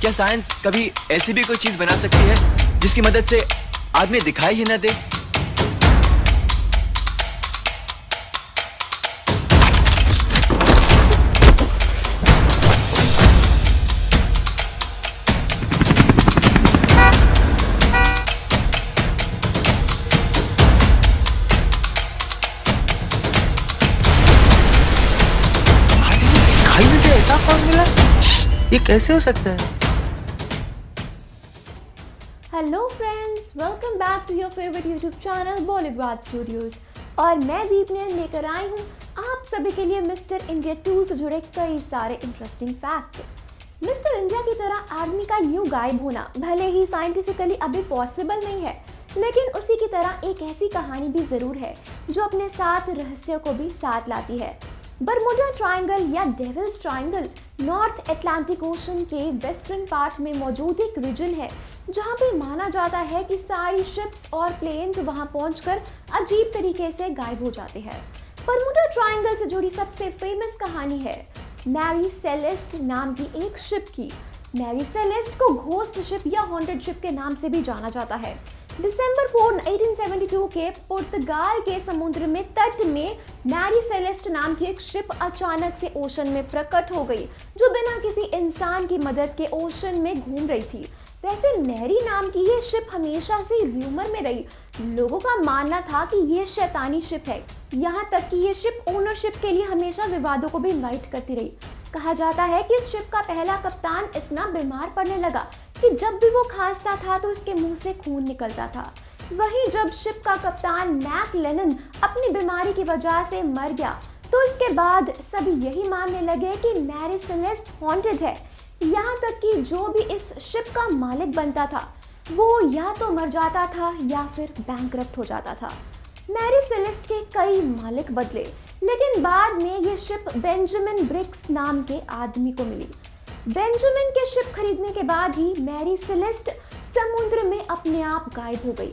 क्या साइंस कभी ऐसी भी कोई चीज बना सकती है जिसकी मदद से आदमी दिखाई ही न दे? दिखाई न दे ऐसा फॉर्मूला, ये कैसे हो सकता है? Hello friends, welcome back to your favourite YouTube channel Bollywood studios. और मैं दीपनेन लेकर आई हूँ आप सभी के लिए मिस्टर इंडिया 2 से जुड़े कई सारे इंटरेस्टिंग फैक्ट्स। मिस्टर इंडिया की तरह आदमी का यूं गायब होना भले ही साइंटिफिकली अभी पॉसिबल नहीं है, लेकिन उसी की तरह एक ऐसी कहानी भी जरूर है जो अपने साथ रहस्य को भी साथ लाती है। बरमुडा ट्रायंगल या Devil's Triangle North Atlantic Ocean के वेस्टर्न पार्ट में मौजूद एक रीजन है जहां पे माना जाता है कि सारी शिप्स और प्लेन्स वहां पहुंचकर अजीब तरीके से गायब हो जाते हैं। बरमुडा ट्रायंगल से जुड़ी सबसे फेमस कहानी है मैरी सेलेस्ट नाम की एक शिप की। मैरी सेलेस्ट को घोस्ट शिप या हॉन्टेड शिप के नाम से भी जाना जाता है। दिसंबर 4, 1872 के पुर्तगाल के समुद्र में तट में मैरी सेलेस्ट नाम की एक शिप अचानक से ओशन में प्रकट हो गई, जो बिना किसी इंसान की मदद के ओशन में घूम रही थी। वैसे मैरी नाम की ये शिप हमेशा से र्यूमर में रही। लोगों का मानना था कि ये शैतानी शिप है, यहाँ तक कि ये शिप ओनरशिप के लिए हमेशा विवादों को भी इनवाइट करती रही। कहा जाता है कि इस शिप का पहला कप्तान इतना बीमार पड़ने लगा कि जब भी वो खांसता था तो उसके मुंह से खून निकलता था। वहीं जब शिप का कप्तान मैक लेनन अपनी बीमारी की वजह से मर गया तो इसके बाद सभी यही मानने लगे कि मैरी सेलेस्ट हॉन्टेड है। यहाँ तक कि जो भी इस शिप का मालिक बनता था वो या तो मर जाता था या फिर बैंकरप्ट हो जाता था। मैरी सेलेस्ट के कई मालिक बदले, लेकिन बाद में ये शिप बेंजामिन ब्रिक्स नाम के आदमी को मिली। बेंजामिन के शिप खरीदने के बाद ही मैरी सेलेस्ट समुद्र में अपने आप गायब हो गई।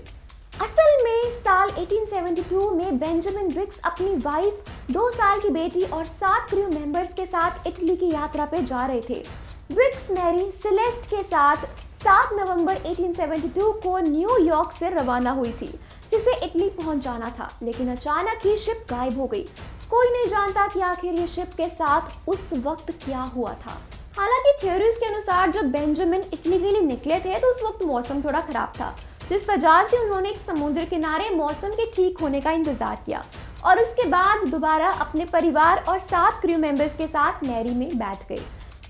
असल में साल 1872 में बेंजामिन ब्रिक्स अपनी वाइफ, 2 साल की बेटी और 7 क्रू मेंबर्स के साथ इटली की यात्रा पे जा रहे थे। ब्रिक्स मैरी सेलेस्ट के साथ 7 नवंबर 1872 को न्यूयॉर्क से रवाना हुई थी, जिसे इटली पहुंच जाना था, लेकिन अचानक ही शिप गायब हो गई। कोई नहीं जानता कि आखिर ये शिप के साथ उस वक्त क्या हुआ था। हालांकि थ्योरीज के अनुसार जब बेंजामिन इटली के लिए निकले थे तो उस वक्त मौसम थोड़ा खराब था, जिस वजह से उन्होंने एक समुद्र किनारे मौसम के ठीक होने का इंतजार किया और उसके बाद दोबारा अपने परिवार और 7 क्रू मेंबर्स के साथ मैरी में बैठ गए।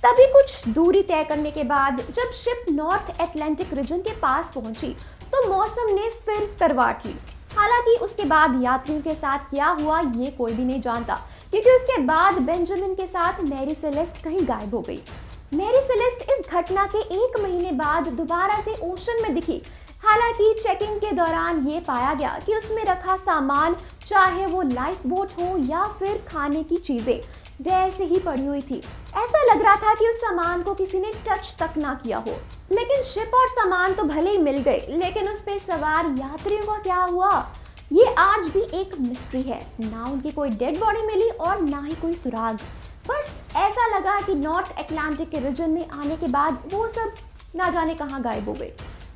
तभी कुछ दूरी तय करने के बाद जब शिप नॉर्थ अटलांटिक रीजन के पास पहुंची तो मौसम ने फिर करवट ली। हालांकि उसके बाद यात्रियों के साथ क्या हुआ ये कोई भी नहीं जानता, क्योंकि उसके बाद बेंजामिन के साथ मैरी सेलेस्ट कहीं गायब हो गई। मैरी सेलेस्ट इस घटना के 1 महीने बाद दोबारा से ओशन में दिखी। हालांकि चेकिंग के दौरान ये पाया गया कि उसमें रखा सामान, चाहे वो लाइफ बोट हो या फिर खाने की चीजें, वैसे ही पड़ी हुई थी। ऐसा लग रहा था कि उस सामान को किसी ने टच तक ना किया हो। लेकिन शिप और सामान तो भले ही मिल गए, लेकिन उस पे सवार यात्रियों का क्या हुआ ये आज भी एक मिस्ट्री है। ना उनकी कोई डेड बॉडी मिली और ना ही कोई सुराग। बस ऐसा लगा कि नॉर्थ अटलांटिक के रीजन में आने के बाद वो सब ना जाने कहाँ गायब हो गए।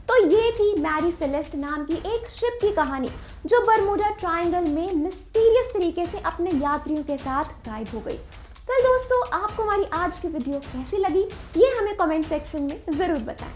तो ये थी मैरी सेलेस्ट नाम की एक शिप की कहानी जो बरमुडा ट्रायंगल में मिस्टीरियस तरीके से अपने यात्रियों के साथ गायब हो गई। तो दोस्तों, आपको हमारी आज की वीडियो कैसी लगी ये हमें कमेंट सेक्शन में जरूर बताएं।